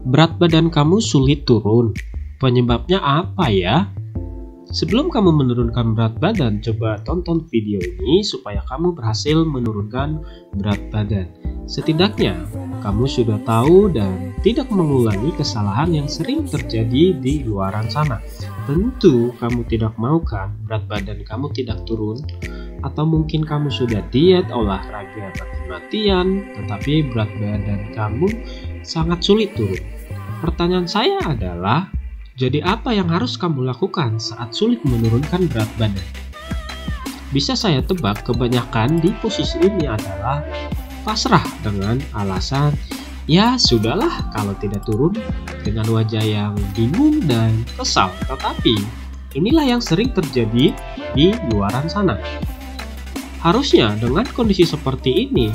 Berat badan kamu sulit turun. Penyebabnya apa ya? Sebelum kamu menurunkan berat badan, coba tonton video ini supaya kamu berhasil menurunkan berat badan. Setidaknya, kamu sudah tahu dan tidak mengulangi kesalahan yang sering terjadi di luaran sana. Tentu kamu tidak mau kan berat badan kamu tidak turun? Atau mungkin kamu sudah diet olahraga mati-matian, tetapi berat badan kamu sangat sulit turun. Pertanyaan saya adalah, jadi apa yang harus kamu lakukan saat sulit menurunkan berat badan? Bisa saya tebak kebanyakan di posisi ini adalah pasrah dengan alasan, ya sudahlah kalau tidak turun, dengan wajah yang bingung dan kesal. Tetapi inilah yang sering terjadi di luaran sana. Harusnya dengan kondisi seperti ini,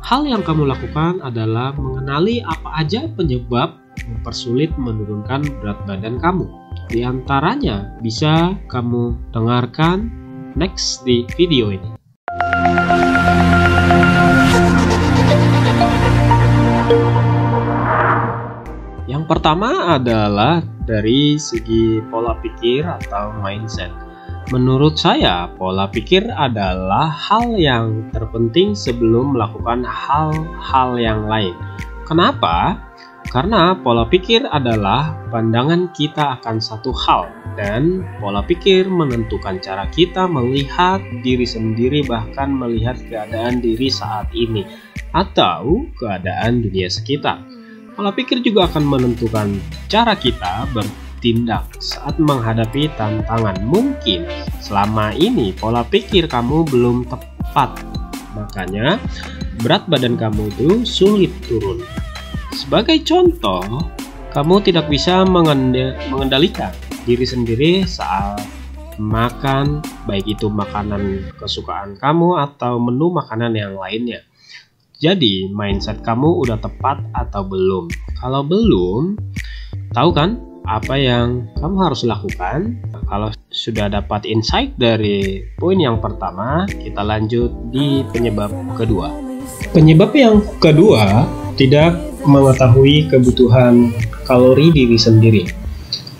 hal yang kamu lakukan adalah mengenali apa aja penyebab mempersulit menurunkan berat badan kamu. Di antaranya bisa kamu dengarkan next di video ini. Yang pertama adalah dari segi pola pikir atau mindset. Menurut saya, pola pikir adalah hal yang terpenting sebelum melakukan hal-hal yang lain. Kenapa? Karena pola pikir adalah pandangan kita akan satu hal, dan pola pikir menentukan cara kita melihat diri sendiri, bahkan melihat keadaan diri saat ini atau keadaan dunia sekitar. Pola pikir juga akan menentukan cara kita bertindak saat menghadapi tantangan. Mungkin selama ini pola pikir kamu belum tepat, makanya berat badan kamu itu sulit turun. Sebagai contoh, kamu tidak bisa mengendalikan diri sendiri saat makan, baik itu makanan kesukaan kamu atau menu makanan yang lainnya. Jadi, mindset kamu udah tepat atau belum? Kalau belum, tahu kan apa yang kamu harus lakukan? Kalau sudah dapat insight dari poin yang pertama, kita lanjut di penyebab kedua. Penyebab yang kedua, tidak mengetahui kebutuhan kalori diri sendiri.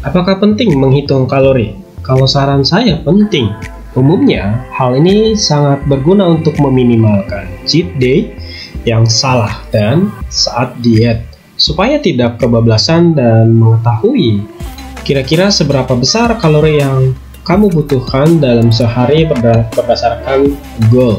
Apakah penting menghitung kalori? Kalau saran saya, penting. Umumnya, hal ini sangat berguna untuk meminimalkan cheat day yang salah dan saat diet, supaya tidak kebablasan dan mengetahui kira-kira seberapa besar kalori yang kamu butuhkan dalam sehari berdasarkan goal.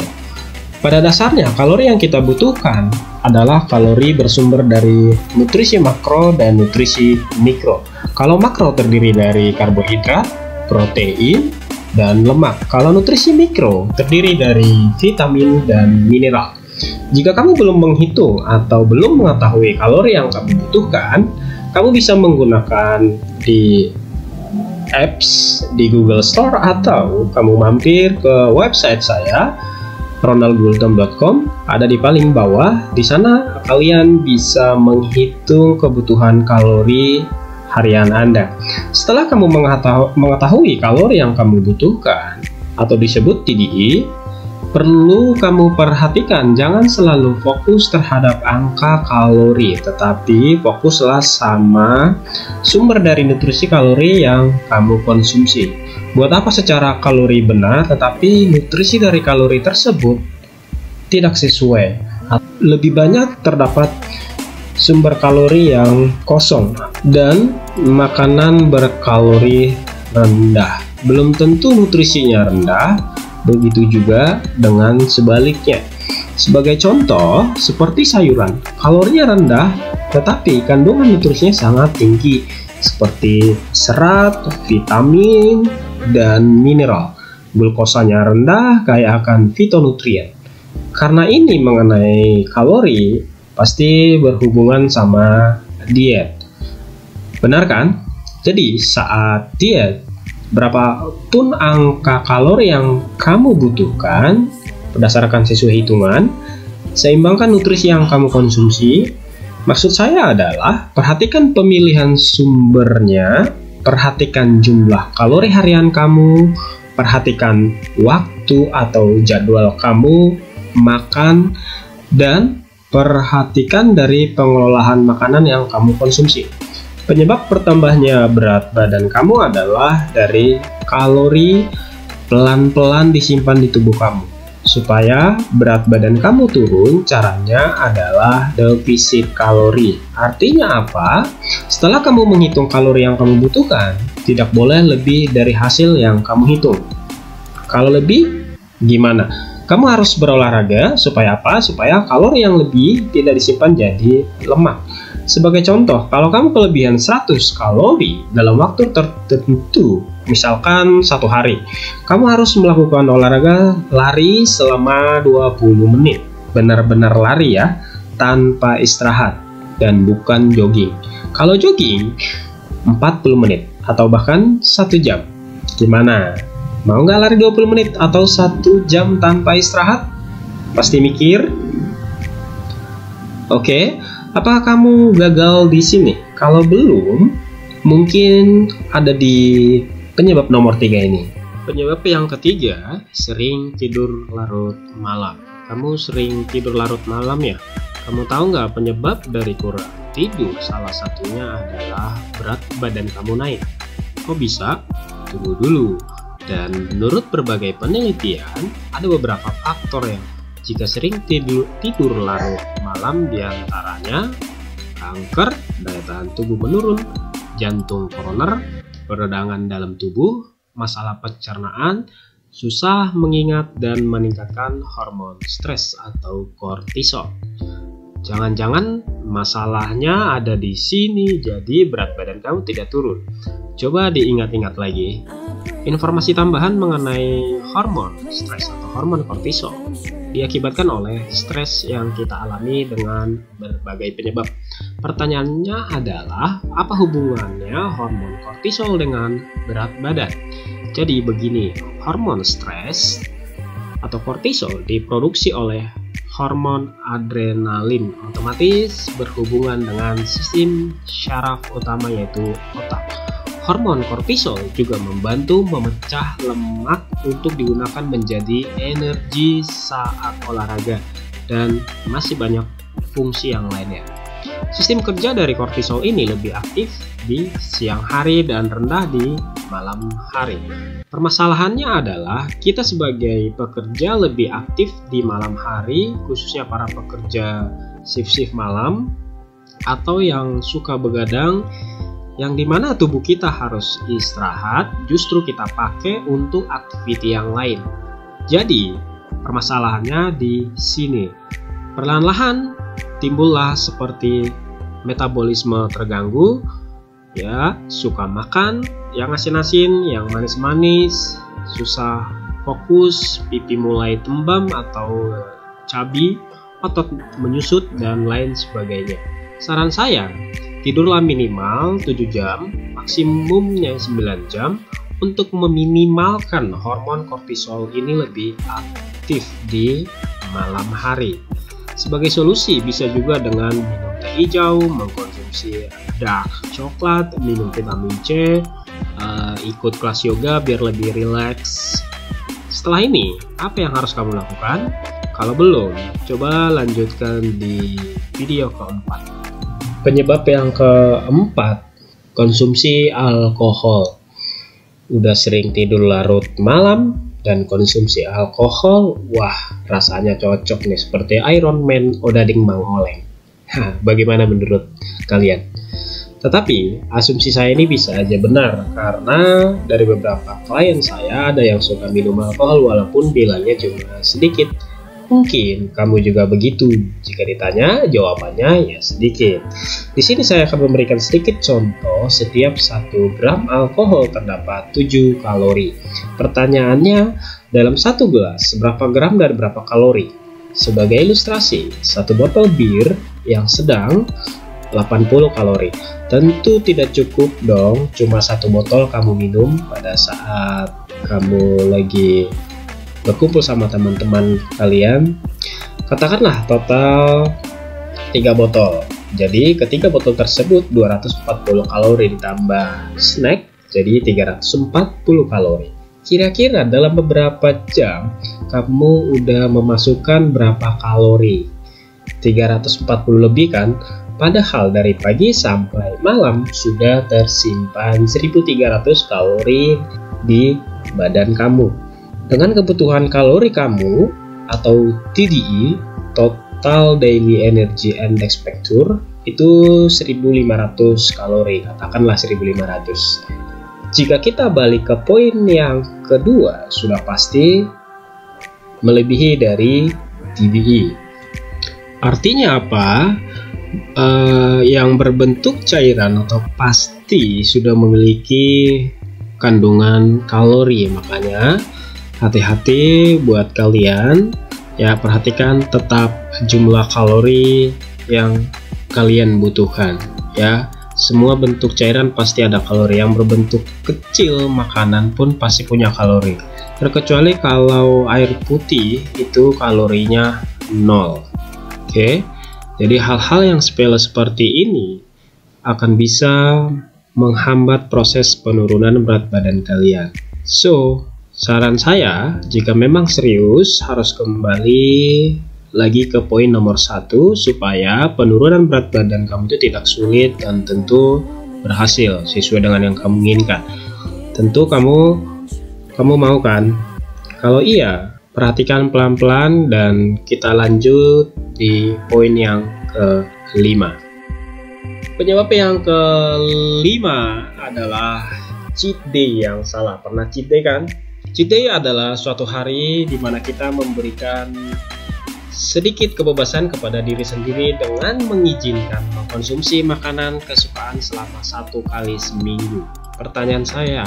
Pada dasarnya, kalori yang kita butuhkan adalah kalori bersumber dari nutrisi makro dan nutrisi mikro. Kalau makro terdiri dari karbohidrat, protein, dan lemak. Kalau nutrisi mikro terdiri dari vitamin dan mineral. Jika kamu belum menghitung atau belum mengetahui kalori yang kamu butuhkan, kamu bisa menggunakan di apps di Google Store atau kamu mampir ke website saya, ronaldgultom.com, ada di paling bawah. Di sana kalian bisa menghitung kebutuhan kalori harian Anda. Setelah kamu mengetahui kalori yang kamu butuhkan atau disebut TDE, perlu kamu perhatikan, jangan selalu fokus terhadap angka kalori, tetapi fokuslah sama sumber dari nutrisi kalori yang kamu konsumsi. Buat apa secara kalori benar, tetapi nutrisi dari kalori tersebut tidak sesuai. Lebih banyak terdapat sumber kalori yang kosong dan makanan berkalori rendah. Belum tentu nutrisinya rendah, begitu juga dengan sebaliknya. Sebagai contoh, seperti sayuran, kalorinya rendah, tetapi kandungan nutrisinya sangat tinggi, seperti serat, vitamin, dan mineral. Glukosanya rendah, kaya akan fitonutrien. Karena ini mengenai kalori, pasti berhubungan sama diet. Benar kan? Jadi saat diet, berapapun angka kalori yang kamu butuhkan, berdasarkan sesuai hitungan, seimbangkan nutrisi yang kamu konsumsi. Maksud saya adalah, perhatikan pemilihan sumbernya, perhatikan jumlah kalori harian kamu, perhatikan waktu atau jadwal kamu makan, dan Perhatikan dari pengelolaan makanan yang kamu konsumsi. Penyebab bertambahnya berat badan kamu adalah dari kalori pelan-pelan disimpan di tubuh kamu. Supaya berat badan kamu turun, caranya adalah defisit kalori. Artinya apa? Setelah kamu menghitung kalori yang kamu butuhkan, tidak boleh lebih dari hasil yang kamu hitung. Kalau lebih, gimana? Kamu harus berolahraga supaya apa? Supaya kalori yang lebih tidak disimpan jadi lemak. Sebagai contoh, kalau kamu kelebihan 100 kalori dalam waktu tertentu, misalkan 1 hari, kamu harus melakukan olahraga lari selama 20 menit. Benar-benar lari ya, tanpa istirahat, dan bukan jogging. Kalau jogging, 40 menit, atau bahkan 1 jam. Gimana? Mau nggak lari 20 menit atau 1 jam tanpa istirahat? Pasti mikir. Oke, apakah kamu gagal di sini? Kalau belum, mungkin ada di penyebab nomor 3 ini. Penyebab yang ketiga, sering tidur larut malam. Kamu sering tidur larut malam ya? Kamu tahu nggak penyebab dari kurang tidur? Salah satunya adalah berat badan kamu naik. Kok bisa? Tunggu dulu. Dan menurut berbagai penelitian, ada beberapa faktor yang jika sering tidur larut malam, diantaranya kanker, daya tahan tubuh menurun, jantung koroner, peradangan dalam tubuh, masalah pencernaan, susah mengingat, dan meningkatkan hormon stres atau kortisol. Jangan-jangan masalahnya ada di sini, jadi berat badan kamu tidak turun. Coba diingat-ingat lagi. Informasi tambahan mengenai hormon stres atau hormon kortisol diakibatkan oleh stres yang kita alami dengan berbagai penyebab. Pertanyaannya adalah, apa hubungannya hormon kortisol dengan berat badan? Jadi begini, hormon stres atau kortisol diproduksi oleh hormon adrenalin, otomatis berhubungan dengan sistem syaraf utama yaitu otak. Hormon kortisol juga membantu memecah lemak untuk digunakan menjadi energi saat olahraga dan masih banyak fungsi yang lainnya. Sistem kerja dari kortisol ini lebih aktif di siang hari dan rendah di malam hari. Permasalahannya adalah kita sebagai pekerja lebih aktif di malam hari, khususnya para pekerja shift malam atau yang suka begadang, yang dimana tubuh kita harus istirahat, justru kita pakai untuk aktiviti yang lain. Jadi, permasalahannya di sini. Perlahan-lahan timbullah seperti metabolisme terganggu, ya, suka makan yang asin-asin, yang manis-manis, susah fokus, pipi mulai tembam atau cabi, otot menyusut, dan lain sebagainya. Saran saya, tidurlah minimal 7 jam, maksimumnya 9 jam untuk meminimalkan hormon kortisol ini lebih aktif di malam hari. Sebagai solusi bisa juga dengan minum teh hijau, mengkonsumsi dark coklat, minum vitamin C, ikut kelas yoga biar lebih rileks. Setelah ini, apa yang harus kamu lakukan? Kalau belum, coba lanjutkan di video keempat. Penyebab yang keempat, konsumsi alkohol. Udah sering tidur larut malam dan konsumsi alkohol, wah rasanya cocok nih, seperti Iron Man odading Mang Oleng. Bagaimana menurut kalian? Tetapi asumsi saya ini bisa aja benar, karena dari beberapa klien saya ada yang suka minum alkohol walaupun bilangnya cuma sedikit. Mungkin kamu juga begitu. Jika ditanya, jawabannya ya sedikit. Di sini saya akan memberikan sedikit contoh. Setiap 1 gram alkohol terdapat 7 kalori. Pertanyaannya, dalam 1 gelas, berapa gram dan berapa kalori? Sebagai ilustrasi, 1 botol bir yang sedang 80 kalori. Tentu tidak cukup dong, cuma 1 botol kamu minum pada saat kamu lagi berkumpul sama teman-teman kalian. Katakanlah total 3 botol. Jadi ketiga botol tersebut 240 kalori ditambah snack jadi 340 kalori. Kira-kira dalam beberapa jam kamu udah memasukkan berapa kalori? 340 lebih kan? Padahal dari pagi sampai malam sudah tersimpan 1300 kalori di badan kamu. Dengan kebutuhan kalori kamu atau TDE, Total Daily Energy Index Factor, itu 1500 kalori, katakanlah 1500. Jika kita balik ke poin yang kedua, sudah pasti melebihi dari TDE. Artinya apa? Yang berbentuk cairan atau pasti sudah memiliki kandungan kalori. Makanya hati-hati buat kalian ya, perhatikan tetap jumlah kalori yang kalian butuhkan ya. Semua bentuk cairan pasti ada kalori. Yang berbentuk kecil makanan pun pasti punya kalori, terkecuali kalau air putih itu kalorinya 0. Oke, jadi hal-hal yang sepele seperti ini akan bisa menghambat proses penurunan berat badan kalian. So, saran saya, jika memang serius, harus kembali lagi ke poin nomor 1 supaya penurunan berat badan kamu itu tidak sulit dan tentu berhasil sesuai dengan yang kamu inginkan. Tentu kamu mau kan? Kalau iya, perhatikan pelan-pelan dan kita lanjut di poin yang kelima. Penyebab yang kelima adalah cheat day yang salah. Pernah cheat day kan? Cheat day adalah suatu hari di mana kita memberikan sedikit kebebasan kepada diri sendiri dengan mengizinkan mengkonsumsi makanan kesukaan selama 1 kali seminggu. Pertanyaan saya,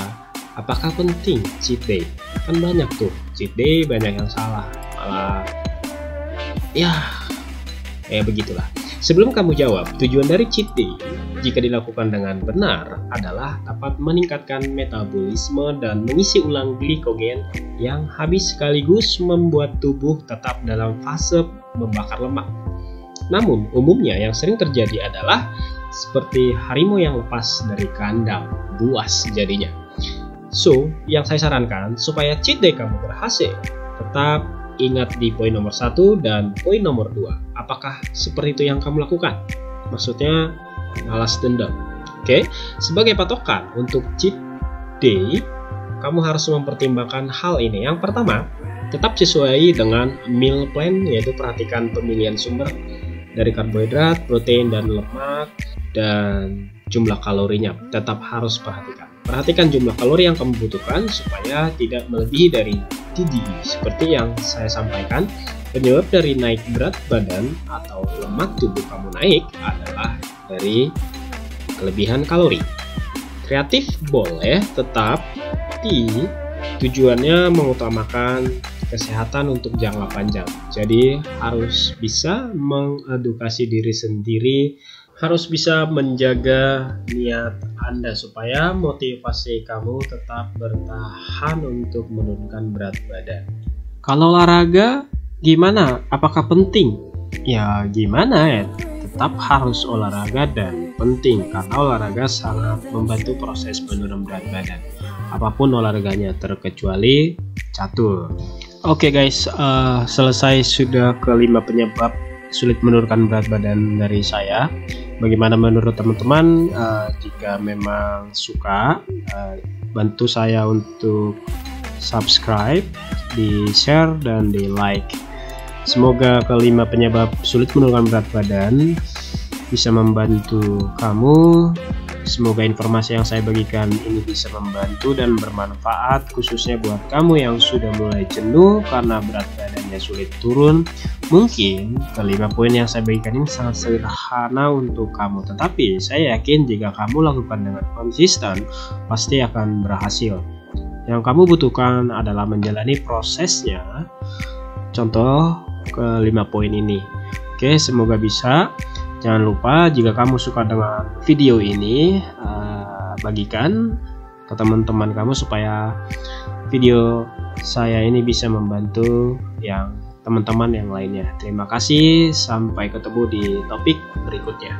apakah penting cheat day? Kan banyak tuh cheat day, banyak yang salah. Malah ya begitulah. Sebelum kamu jawab, tujuan dari cheat day jika dilakukan dengan benar adalah dapat meningkatkan metabolisme dan mengisi ulang glikogen yang habis, sekaligus membuat tubuh tetap dalam fase membakar lemak. Namun umumnya yang sering terjadi adalah seperti harimau yang lepas dari kandang, buas jadinya. So, yang saya sarankan supaya cheat day kamu berhasil, tetap ingat di poin nomor 1 dan poin nomor 2. Apakah seperti itu yang kamu lakukan? Maksudnya balas dendam. Oke, sebagai patokan untuk cheat day, kamu harus mempertimbangkan hal ini. Yang pertama, tetap sesuai dengan meal plan, yaitu perhatikan pemilihan sumber dari karbohidrat, protein, dan lemak, dan jumlah kalorinya. Tetap harus perhatikan. Perhatikan jumlah kalori yang kamu butuhkan supaya tidak melebihi dari TDE. Seperti yang saya sampaikan, penyebab dari naik berat badan atau lemak tubuh kamu naik adalah dari kelebihan kalori. Kreatif boleh, tetapi tujuannya mengutamakan kesehatan untuk jangka panjang. Jadi harus bisa mengedukasi diri sendiri, harus bisa menjaga niat Anda supaya motivasi kamu tetap bertahan untuk menurunkan berat badan. Kalau olahraga gimana? Apakah penting? Ya gimana ya? Tetap harus olahraga dan penting karena olahraga sangat membantu proses penurunan berat badan. Apapun olahraganya terkecuali catur. Oke guys, selesai sudah kelima penyebab sulit menurunkan berat badan dari saya. Bagaimana menurut teman-teman? Jika memang suka, bantu saya untuk subscribe, di share, dan di like. Semoga kelima penyebab sulit menurunkan berat badan bisa membantu kamu. Semoga informasi yang saya bagikan ini bisa membantu dan bermanfaat, khususnya buat kamu yang sudah mulai jenuh karena berat badannya sulit turun. Mungkin kelima poin yang saya bagikan ini sangat sederhana untuk kamu, tetapi saya yakin jika kamu lakukan dengan konsisten, pasti akan berhasil. Yang kamu butuhkan adalah menjalani prosesnya. Contoh kelima poin ini. Oke, semoga bisa. Jangan lupa jika kamu suka dengan video ini, bagikan ke teman-teman kamu supaya video saya ini bisa membantu yang teman-teman yang lainnya. Terima kasih, sampai ketemu di topik berikutnya.